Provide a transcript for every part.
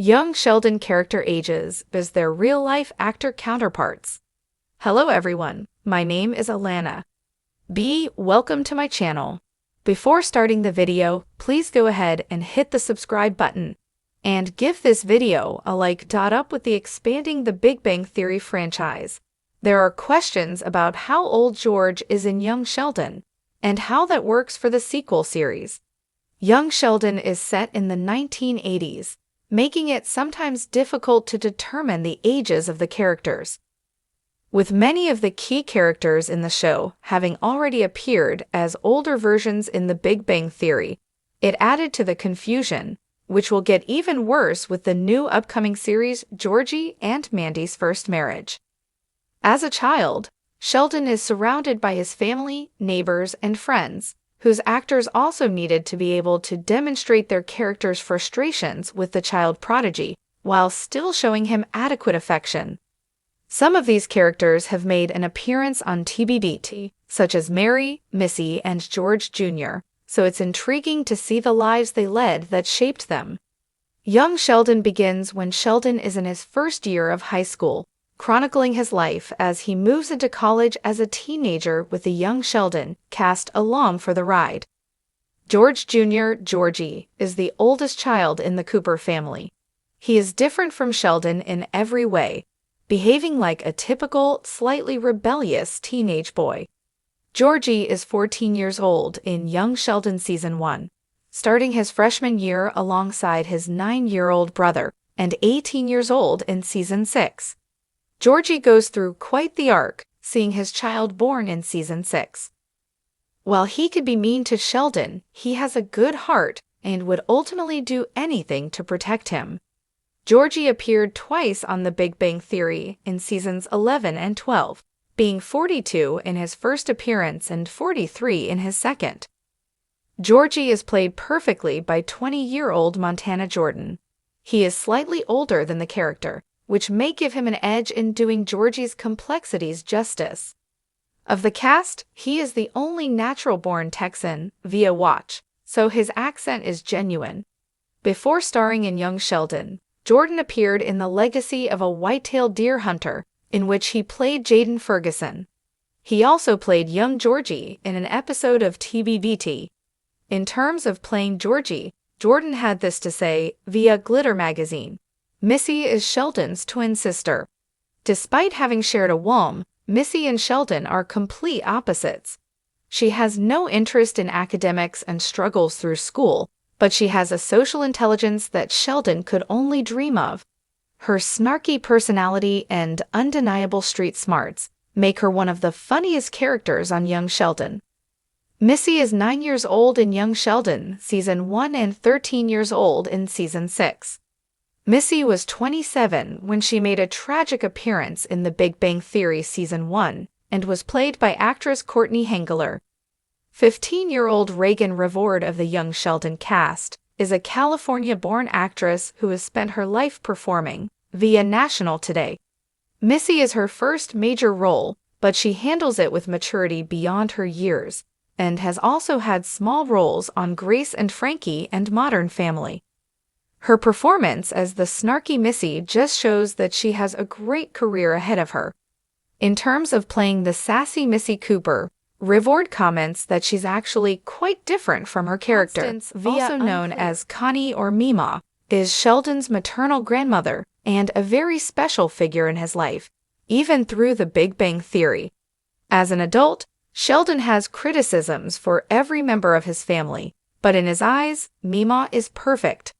young Sheldon character ages as their real-life actor counterparts. Hello everyone, my name is Alana. Welcome to my channel. Before starting the video, please go ahead and hit the subscribe button. And give this video a like. Up with the expanding The Big Bang Theory franchise. There are questions about how old George is in Young Sheldon, and how that works for the sequel series. Young Sheldon is set in the 1980s, making it sometimes difficult to determine the ages of the characters. With many of the key characters in the show having already appeared as older versions in The Big Bang Theory, it added to the confusion, which will get even worse with the new upcoming series Georgie and Mandy's First Marriage. As a child, Sheldon is surrounded by his family, neighbors, and friends, whose actors also needed to be able to demonstrate their characters' frustrations with the child prodigy, while still showing him adequate affection. Some of these characters have made an appearance on TBBT, such as Mary, Missy, and George Jr., so it's intriguing to see the lives they led that shaped them. Young Sheldon begins when Sheldon is in his first year of high school, chronicling his life as he moves into college as a teenager with the young Sheldon cast along for the ride. George Jr., Georgie, is the oldest child in the Cooper family. He is different from Sheldon in every way, behaving like a typical, slightly rebellious teenage boy. Georgie is 14 years old in Young Sheldon Season 1, starting his freshman year alongside his 9-year-old brother, and 18 years old in Season 6. Georgie goes through quite the arc, seeing his child born in Season 6. While he could be mean to Sheldon, he has a good heart and would ultimately do anything to protect him. Georgie appeared twice on The Big Bang Theory in Seasons 11 and 12, being 42 in his first appearance and 43 in his second. Georgie is played perfectly by 20-year-old Montana Jordan. He is slightly older than the character, which may give him an edge in doing Georgie's complexities justice. Of the cast, he is the only natural-born Texan via Watch, so his accent is genuine. Before starring in Young Sheldon, Jordan appeared in The Legacy of a White-tailed Deer Hunter, in which he played Jaden Ferguson. He also played young Georgie in an episode of TBBT. In terms of playing Georgie, Jordan had this to say via Glitter magazine. Missy is Sheldon's twin sister. Despite having shared a womb, Missy and Sheldon are complete opposites. She has no interest in academics and struggles through school, but she has a social intelligence that Sheldon could only dream of. Her snarky personality and undeniable street smarts make her one of the funniest characters on Young Sheldon. Missy is 9 years old in Young Sheldon Season 1 and 13 years old in Season 6. Missy was 27 when she made a tragic appearance in The Big Bang Theory Season 1 and was played by actress Courtney Henggeler. 15-year-old Reagan Revord of the Young Sheldon cast is a California-born actress who has spent her life performing via National Today. Missy is her first major role, but she handles it with maturity beyond her years, and has also had small roles on Grace and Frankie and Modern Family. Her performance as the snarky Missy just shows that she has a great career ahead of her. In terms of playing the sassy Missy Cooper, Revord comments that she's actually quite different from her character. Constance, also known as Connie or Mima, is Sheldon's maternal grandmother and a very special figure in his life, even through The Big Bang Theory. As an adult, Sheldon has criticisms for every member of his family, but in his eyes, Mima is perfect.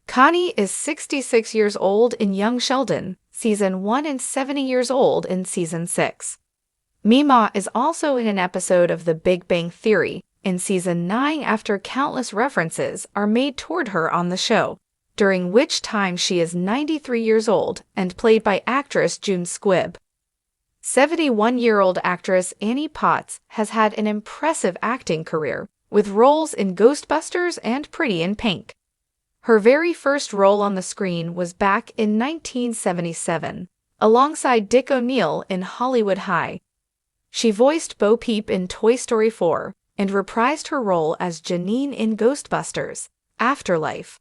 Connie is 66 years old in Young Sheldon, Season 1 and 70 years old in Season 6. Mima is also in an episode of The Big Bang Theory in Season 9 after countless references are made toward her on the show, during which time she is 93 years old and played by actress June Squibb. 71-year-old actress Annie Potts has had an impressive acting career, with roles in Ghostbusters and Pretty in Pink. Her very first role on the screen was back in 1977, alongside Dick O'Neill in Hollywood High. She voiced Bo Peep in Toy Story 4 and reprised her role as Janine in Ghostbusters: Afterlife.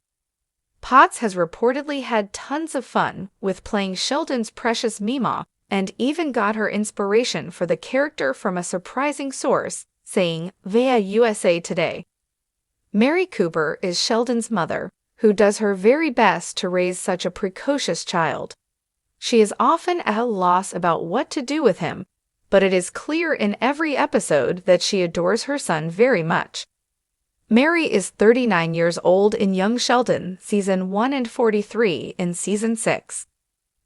Potts has reportedly had tons of fun with playing Sheldon's precious Meemaw and even got her inspiration for the character from a surprising source, saying via USA Today. Mary Cooper is Sheldon's mother, who does her very best to raise such a precocious child. She is often at a loss about what to do with him, but it is clear in every episode that she adores her son very much. Mary is 39 years old in Young Sheldon, Season 1 and 43 in Season 6.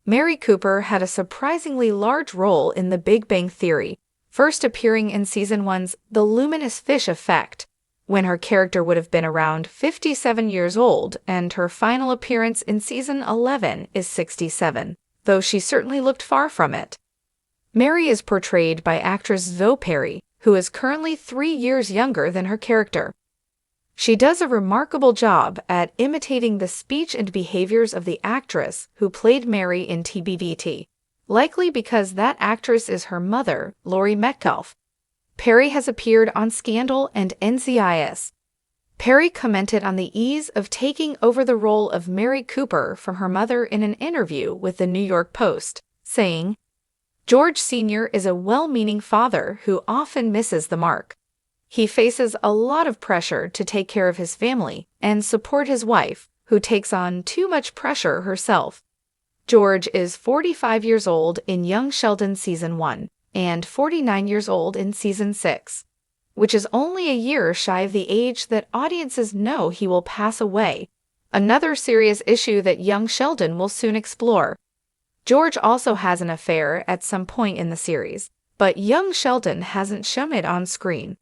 Mary Cooper had a surprisingly large role in The Big Bang Theory, first appearing in Season 1's The Luminous Fish Effect, when her character would have been around 57 years old, and her final appearance in Season 11 is 67, though she certainly looked far from it. Mary is portrayed by actress Zoe Perry, who is currently 3 years younger than her character. She does a remarkable job at imitating the speech and behaviors of the actress who played Mary in TBVT, likely because that actress is her mother, Laurie Metcalf. Perry has appeared on Scandal and NCIS. Perry commented on the ease of taking over the role of Mary Cooper from her mother in an interview with the New York Post, saying, "George Sr. is a well-meaning father who often misses the mark. He faces a lot of pressure to take care of his family and support his wife, who takes on too much pressure herself." George is 45 years old in Young Sheldon Season 1 and 49 years old in Season 6, which is only a year shy of the age that audiences know he will pass away, another serious issue that Young Sheldon will soon explore. George also has an affair at some point in the series, but Young Sheldon hasn't shown it on screen.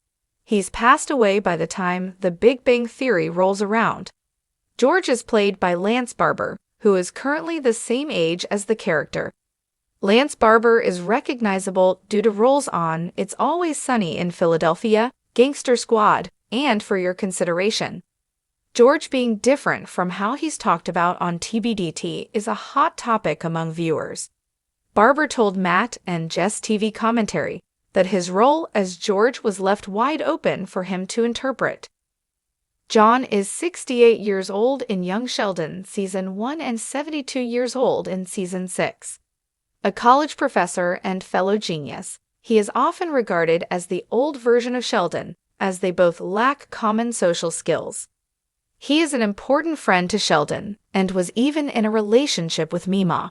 He's passed away by the time The Big Bang Theory rolls around. George is played by Lance Barber, who is currently the same age as the character. Lance Barber is recognizable due to roles on It's Always Sunny in Philadelphia, Gangster Squad, and For Your Consideration. George being different from how he's talked about on TBDT is a hot topic among viewers. Barber told Matt and Jess TV Commentary that his role as George was left wide open for him to interpret. John is 68 years old in Young Sheldon Season 1 and 72 years old in Season 6. A college professor and fellow genius, he is often regarded as the old version of Sheldon, as they both lack common social skills. He is an important friend to Sheldon and was even in a relationship with Meemaw.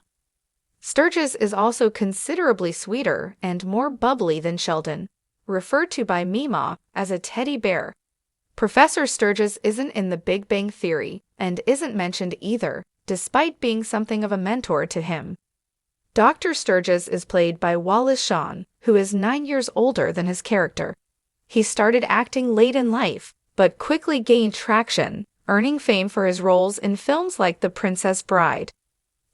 Sturgis is also considerably sweeter and more bubbly than Sheldon, referred to by Meemaw as a teddy bear. Professor Sturgis isn't in The Big Bang Theory and isn't mentioned either, despite being something of a mentor to him. Dr. Sturgis is played by Wallace Shawn, who is 9 years older than his character. He started acting late in life, but quickly gained traction, earning fame for his roles in films like The Princess Bride.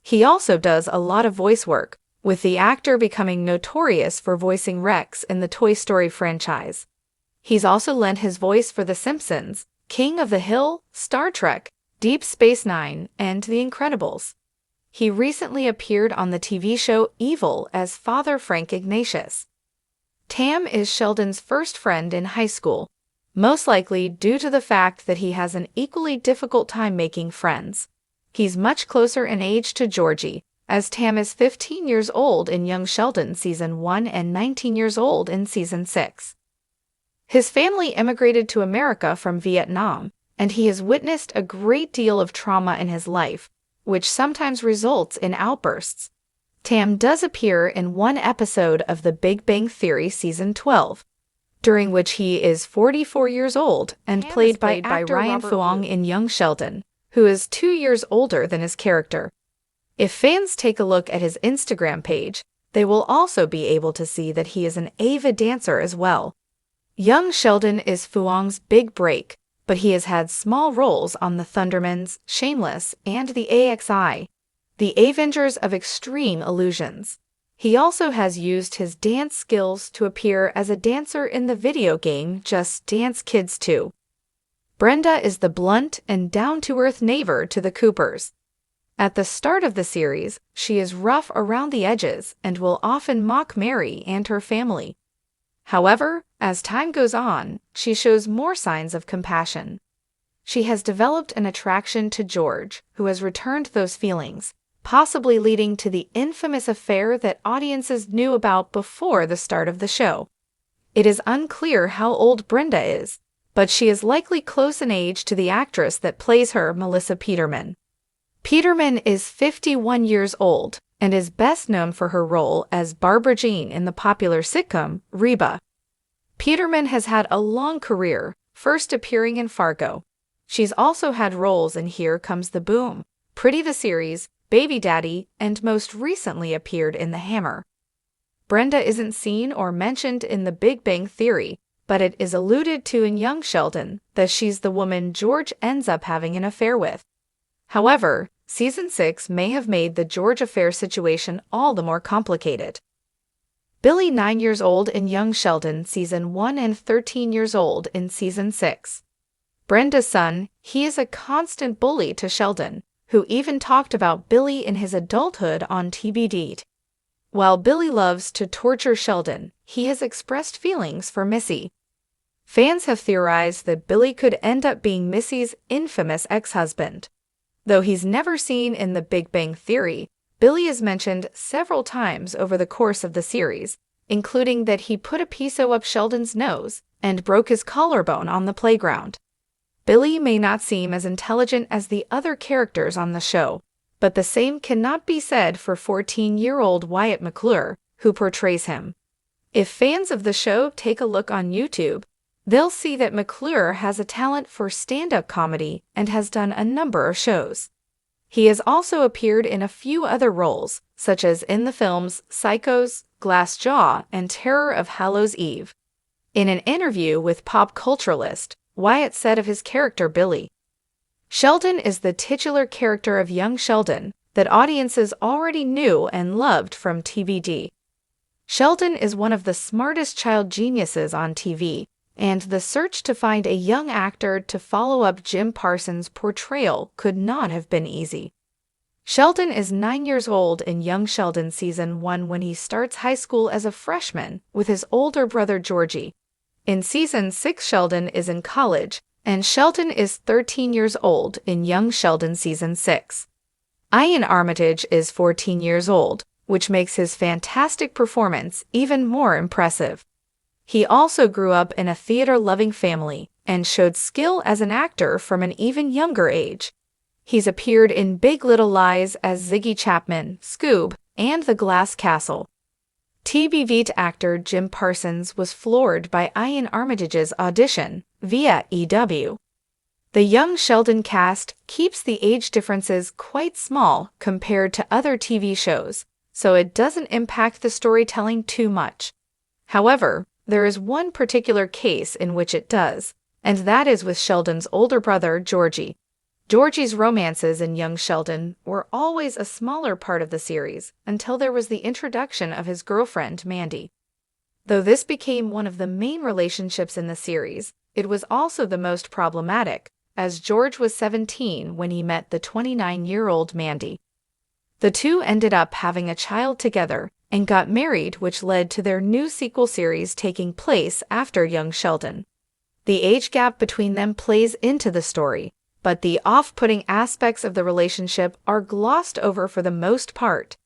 He also does a lot of voice work, with the actor becoming notorious for voicing Rex in the Toy Story franchise. He's also lent his voice for The Simpsons, King of the Hill, Star Trek, Deep Space Nine, and The Incredibles. He recently appeared on the TV show Evil as Father Frank Ignatius. Tam is Sheldon's first friend in high school, most likely due to the fact that he has an equally difficult time making friends. He's much closer in age to Georgie, as Tam is 15 years old in Young Sheldon Season 1 and 19 years old in Season 6. His family immigrated to America from Vietnam, and he has witnessed a great deal of trauma in his life, which sometimes results in outbursts. Tam does appear in one episode of The Big Bang Theory Season 12, during which he is 44 years old and played by Ryan Phuong in Young Sheldon, who is 2 years older than his character. If fans take a look at his Instagram page, they will also be able to see that he is an avid dancer as well. Young Sheldon is Phuong's big break, but he has had small roles on The Thundermans, Shameless, and the AXI, the Avengers of Extreme Illusions. He also has used his dance skills to appear as a dancer in the video game Just Dance Kids 2. Brenda is the blunt and down-to-earth neighbor to the Coopers. At the start of the series, she is rough around the edges and will often mock Mary and her family. However, as time goes on, she shows more signs of compassion. she has developed an attraction to George, who has returned those feelings, possibly leading to the infamous affair that audiences knew about before the start of the show. It is unclear how old Brenda is, but she is likely close in age to the actress that plays her, Melissa Peterman. Peterman is 51 years old and is best known for her role as Barbara Jean in the popular sitcom Reba. Peterman has had a long career, first appearing in Fargo. She's also had roles in Here Comes the Boom, Pretty the Series, Baby Daddy, and most recently appeared in The Hammer. Brenda isn't seen or mentioned in The Big Bang Theory, but it is alluded to in Young Sheldon that she's the woman George ends up having an affair with. However, Season 6 may have made the George affair situation all the more complicated. Billy, 9 years old in Young Sheldon Season 1 and 13 years old in Season 6. Brenda's son, he is a constant bully to Sheldon, who even talked about Billy in his adulthood on TBD. While Billy loves to torture Sheldon, he has expressed feelings for Missy. Fans have theorized that Billy could end up being Missy's infamous ex-husband. Though he's never seen in The Big Bang Theory, Billy is mentioned several times over the course of the series, including that he put a piso up Sheldon's nose and broke his collarbone on the playground. Billy may not seem as intelligent as the other characters on the show, but the same cannot be said for 14-year-old Wyatt McClure, who portrays him. If fans of the show take a look on YouTube, they'll see that McClure has a talent for stand-up comedy and has done a number of shows. He has also appeared in a few other roles, such as in the films Psychos, Glass Jaw, and Terror of Hallows' Eve. In an interview with Pop Culturalist, Wyatt said of his character Billy, "Sheldon is the titular character of Young Sheldon that audiences already knew and loved from TBD. Sheldon is one of the smartest child geniuses on TV, and the search to find a young actor to follow up Jim Parsons' portrayal could not have been easy." Sheldon is 9 years old in Young Sheldon Season 1 when he starts high school as a freshman with his older brother Georgie. In Season 6, Sheldon is in college, and Sheldon is 13 years old in Young Sheldon Season 6. Ian Armitage is 14 years old, which makes his fantastic performance even more impressive. He also grew up in a theater-loving family and showed skill as an actor from an even younger age. He's appeared in Big Little Lies as Ziggy Chapman, Scoob, and The Glass Castle. TBV actor Jim Parsons was floored by Ian Armitage's audition via EW. The Young Sheldon cast keeps the age differences quite small compared to other TV shows, so it doesn't impact the storytelling too much. However, there is one particular case in which it does, and that is with Sheldon's older brother, Georgie. Georgie's romances in Young Sheldon were always a smaller part of the series until there was the introduction of his girlfriend, Mandy. Though this became one of the main relationships in the series, it was also the most problematic, as George was 17 when he met the 29-year-old Mandy. The two ended up having a child together and got married, which led to their new sequel series taking place after Young Sheldon. The age gap between them plays into the story, but the off-putting aspects of the relationship are glossed over for the most part.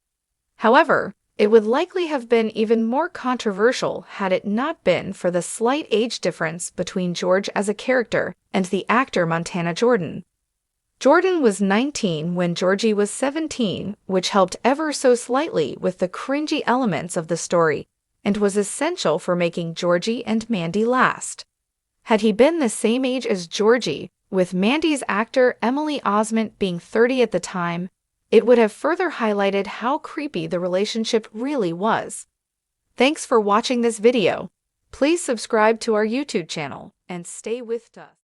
However, it would likely have been even more controversial had it not been for the slight age difference between George as a character and the actor Montana Jordan. Jordan was 19 when Georgie was 17, which helped ever so slightly with the cringy elements of the story, and was essential for making Georgie and Mandy last. Had he been the same age as Georgie, with Mandy's actor Emily Osment being 30 at the time, it would have further highlighted how creepy the relationship really was. Thanks for watching this video. Please subscribe to our YouTube channel and stay with us.